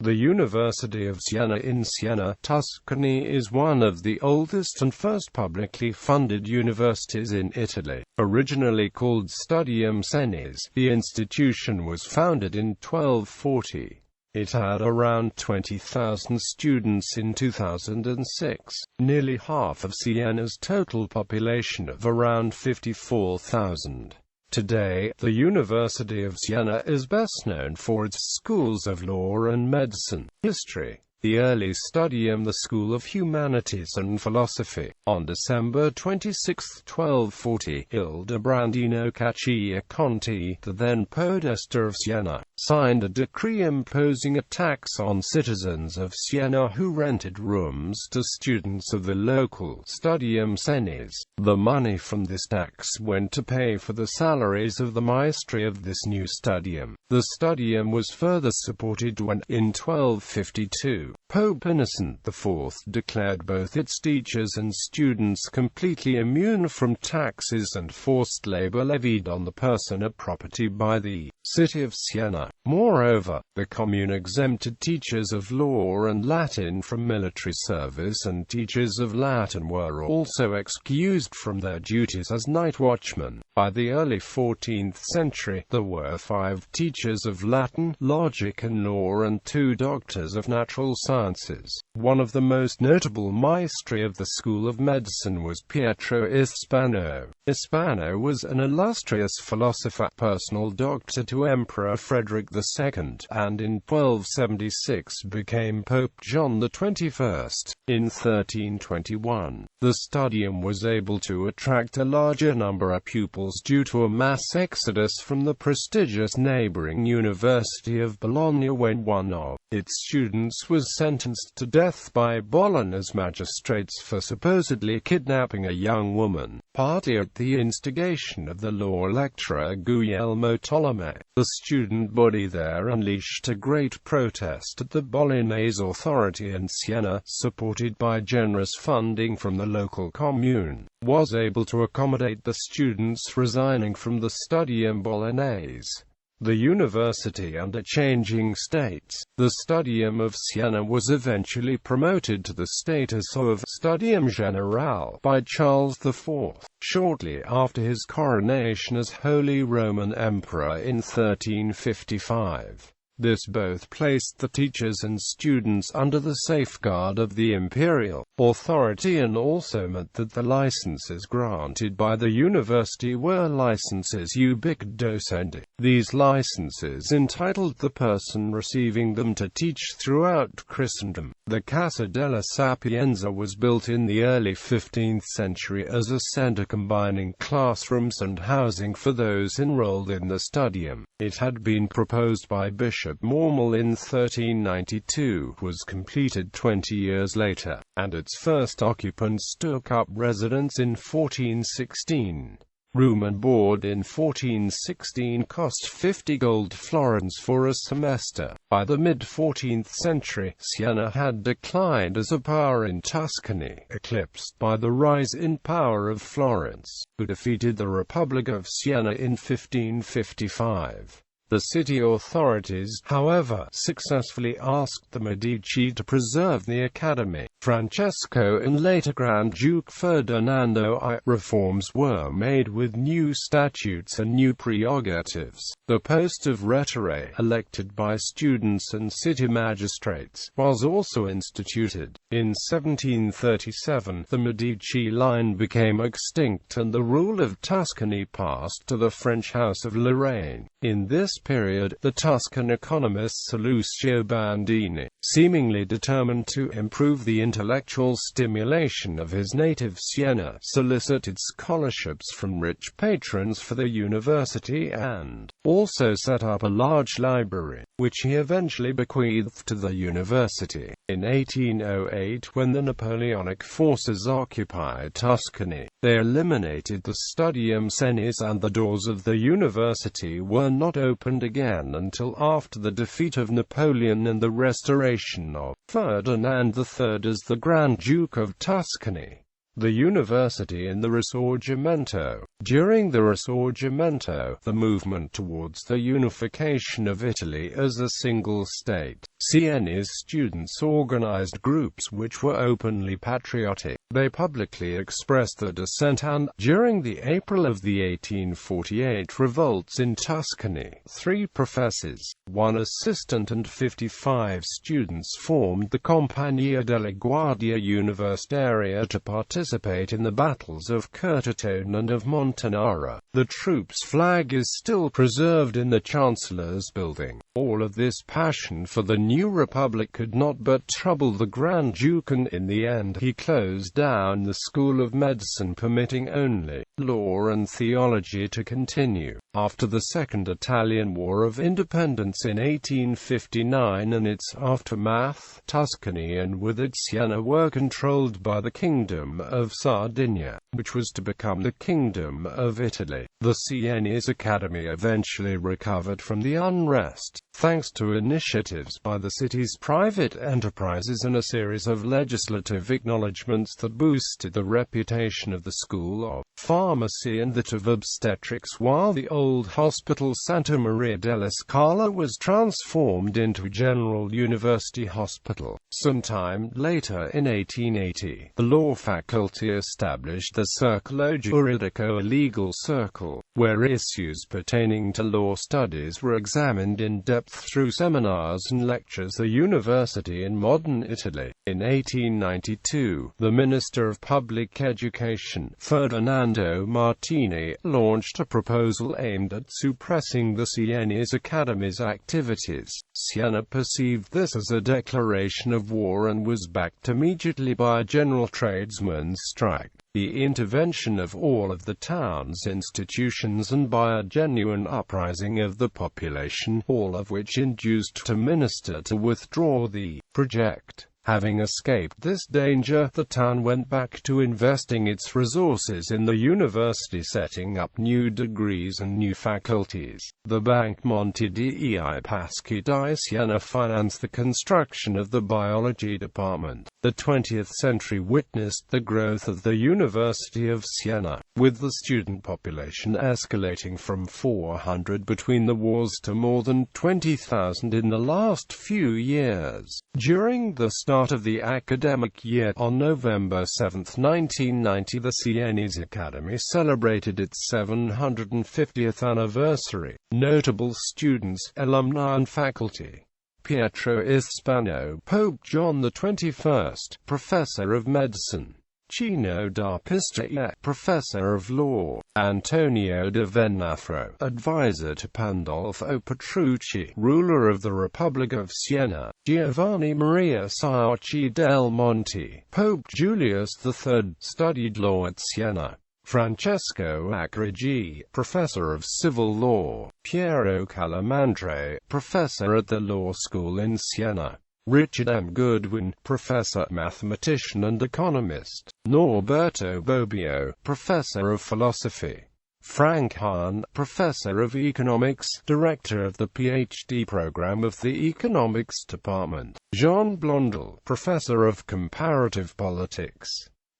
The University of Siena in Siena, Tuscany is one of the oldest and first publicly funded universities in Italy. Originally called Studium Senese, the institution was founded in 1240. It had around 20,000 students in 2006, nearly half of Siena's total population of around 54,000. Today, the University of Siena is best known for its schools of law and medicine, history, the early Studium, the School of Humanities and Philosophy. On December 26, 1240, Ildebrandino Caccia Conti, the then podesta of Siena, signed a decree imposing a tax on citizens of Siena who rented rooms to students of the local Studium Senese. The money from this tax went to pay for the salaries of the maestri of this new studium. The studium was further supported when, in 1252, Pope Innocent IV declared both its teachers and students completely immune from taxes and forced labor levied on the person or property by the city of Siena. Moreover, the commune exempted teachers of law and Latin from military service, and teachers of Latin were also excused from their duties as night watchmen. By the early 14th century, there were 5 teachers of Latin, logic and law, and 2 doctors of natural sciences. One of the most notable maestri of the School of Medicine was Pietro Ispano. Ispano was an illustrious philosopher, personal doctor to Emperor Frederick II, and in 1276 became Pope John XXI. In 1321, the studium was able to attract a larger number of pupils due to a mass exodus from the prestigious neighboring University of Bologna when one of its students was sentenced to death by Bologna's magistrates for supposedly kidnapping a young woman, partly at the instigation of the law lecturer Guglielmo Tolomei. The student body there unleashed a great protest at the Bolognese authority, and Siena, supported by generous funding from the local commune, was able to accommodate the students resigning from the Studium Bolognese. The university under changing states, the Studium of Siena was eventually promoted to the status of Studium Generale by Charles IV, shortly after his coronation as Holy Roman Emperor in 1355. This both placed the teachers and students under the safeguard of the imperial authority and also meant that the licenses granted by the university were licenses ubique docendi. These licenses entitled the person receiving them to teach throughout Christendom. The Casa Della Sapienza was built in the early 15th century as a center combining classrooms and housing for those enrolled in the studium. It had been proposed by Bishop Mormal in 1392, was completed 20 years later, and its first occupants took up residence in 1416. Room and board in 1416 cost 50 gold florins for a semester. By the mid-14th century, Siena had declined as a power in Tuscany, eclipsed by the rise in power of Florence, who defeated the Republic of Siena in 1555. The city authorities, however, successfully asked the Medici to preserve the academy. Francesco and later Grand Duke Ferdinando I. Reforms were made with new statutes and new prerogatives. The post of Rettore, elected by students and city magistrates, was also instituted. In 1737, the Medici line became extinct and the rule of Tuscany passed to the French House of Lorraine. In this period, the Tuscan economist Lucio Bandini, seemingly determined to improve the intellectual stimulation of his native Siena, solicited scholarships from rich patrons for the university and also set up a large library, which he eventually bequeathed to the university. In 1808, when the Napoleonic forces occupied Tuscany, they eliminated the Studium Senese and the doors of the university were not opened again until after the defeat of Napoleon and the restoration of Ferdinand III as the Grand Duke of Tuscany. The university in the Risorgimento. During the Risorgimento, the movement towards the unification of Italy as a single state Siene's students organized groups which were openly patriotic. They publicly expressed their dissent and, during the April of the 1848 revolts in Tuscany, 3 professors, 1 assistant and 55 students formed the Compagnia della Guardia Universitaria to participate in the battles of Curtatone and of Montanara. The troops' flag is still preserved in the Chancellor's building. All of this passion for the new republic could not but trouble the Grand Duke, and in the end he closed down the School of Medicine, permitting only law and theology to continue. After the Second Italian War of Independence in 1859 and its aftermath, Tuscany and with it Siena were controlled by the Kingdom of Sardinia, which was to become the Kingdom of Italy. The Sienese Academy eventually recovered from the unrest, thanks to initiatives by the city's private enterprises and a series of legislative acknowledgements that boosted the reputation of the School of Pharmacy and that of obstetrics, while the old hospital Santa Maria della Scala was transformed into General University Hospital. Sometime later, in 1880, the law faculty established the Circolo Giuridico, a legal circle, where issues pertaining to law studies were examined in depth through seminars and lectures. The university in modern Italy. In 1892, the Minister of Public Education, Ferdinando Martini, launched a proposal aimed at suppressing the Sienese Academy's activities. Siena perceived this as a declaration of war and was backed immediately by a general tradesmen's strike, the intervention of all of the town's institutions, and by a genuine uprising of the population, all of which induced the minister to withdraw the project. Having escaped this danger, the town went back to investing its resources in the university, setting up new degrees and new faculties. The Bank Monte dei Paschi di Siena financed the construction of the biology department. The 20th century witnessed the growth of the University of Siena, with the student population escalating from 400 between the wars to more than 20,000 in the last few years. During the start of the academic year, on November 7, 1990, the Sienese Academy celebrated its 750th anniversary. Notable students, alumni and faculty: Pietro Ispano, Pope John XXI, Professor of Medicine; Cino da Pistoia, Professor of Law; Antonio de Venafro, Advisor to Pandolfo Petrucci, Ruler of the Republic of Siena; Giovanni Maria Sarci del Monte, Pope Julius III, studied law at Siena; Francesco Acrigi, Professor of Civil Law; Piero Calamandre, Professor at the Law School in Siena; Richard M. Goodwin, Professor, Mathematician and Economist; Norberto Bobbio, Professor of Philosophy; Frank Hahn, Professor of Economics, Director of the PhD program of the Economics Department; Jean Blondel, Professor of Comparative Politics;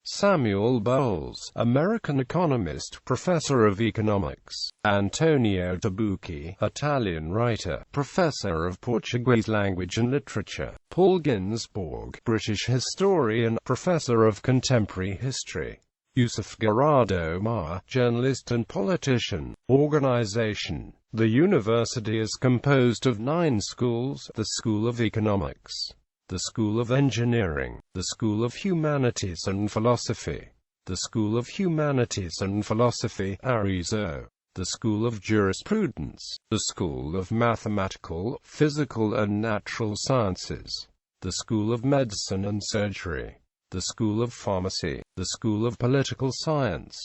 Samuel Bowles, American economist, Professor of Economics; Antonio Tabucchi, Italian writer, Professor of Portuguese Language and Literature; Paul Ginsborg, British historian, Professor of Contemporary History; Yusuf Gerardo Mar, journalist and politician. Organization: the university is composed of 9 schools: the School of Economics, the School of Engineering, the School of Humanities and Philosophy, the School of Humanities and Philosophy, Arezzo, the School of Jurisprudence, the School of Mathematical, Physical and Natural Sciences, the School of Medicine and Surgery, the School of Pharmacy, the School of Political Science.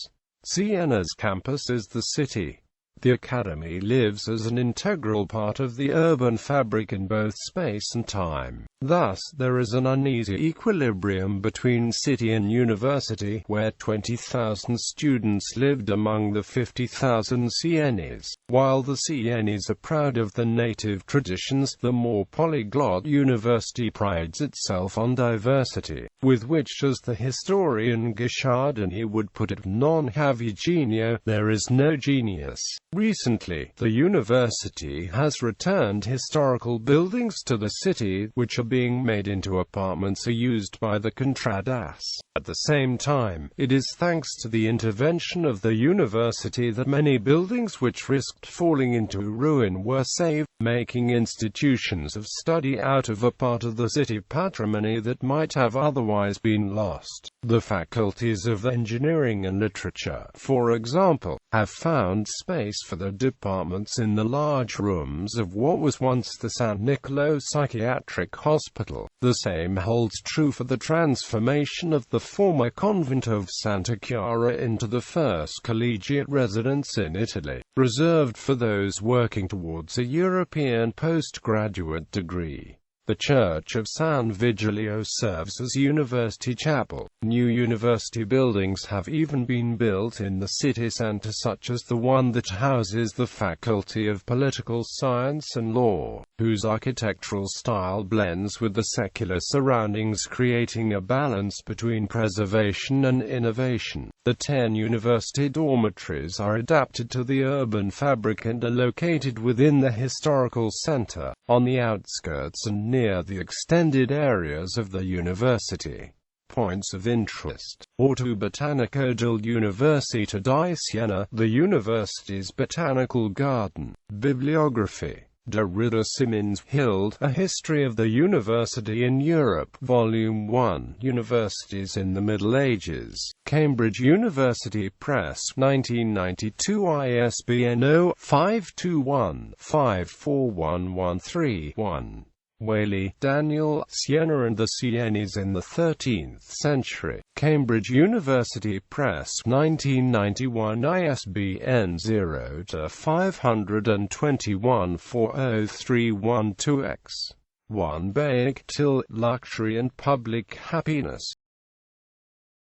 Siena's campus is the city. The Academy lives as an integral part of the urban fabric in both space and time. Thus, there is an uneasy equilibrium between city and university, where 20,000 students lived among the 50,000 Sienese. While the Sienese are proud of the native traditions, the more polyglot university prides itself on diversity, with which, as the historian Guicciardini would put it, non havi genio, there is no genius. Recently, the university has returned historical buildings to the city, which are being made into apartments or used by the contradas. At the same time, it is thanks to the intervention of the university that many buildings which risked falling into ruin were saved, making institutions of study out of a part of the city patrimony that might have otherwise been lost. The faculties of engineering and literature, for example, have found space for the departments in the large rooms of what was once the San Niccolò Psychiatric Hospital. The same holds true for the transformation of the former convent of Santa Chiara into the first collegiate residence in Italy, reserved for those working towards a European postgraduate degree. The Church of San Vigilio serves as university chapel. New university buildings have even been built in the city centre, such as the one that houses the Faculty of Political Science and Law, whose architectural style blends with the secular surroundings, creating a balance between preservation and innovation. The 10 university dormitories are adapted to the urban fabric and are located within the historical centre, on the outskirts and near the extended areas of the university. Points of interest. Orto Botanico dell'Università di Siena, the university's botanical garden. Bibliography. Derrida Simmons Hild, A History of the University in Europe, Volume 1, Universities in the Middle Ages. Cambridge University Press, 1992, ISBN 0-521-54113-1. Whaley, Daniel, Siena and the Sienese in the 13th Century. Cambridge University Press, 1991, ISBN 0-521-40312-X. 1. Baig, Till, Luxury and Public Happiness.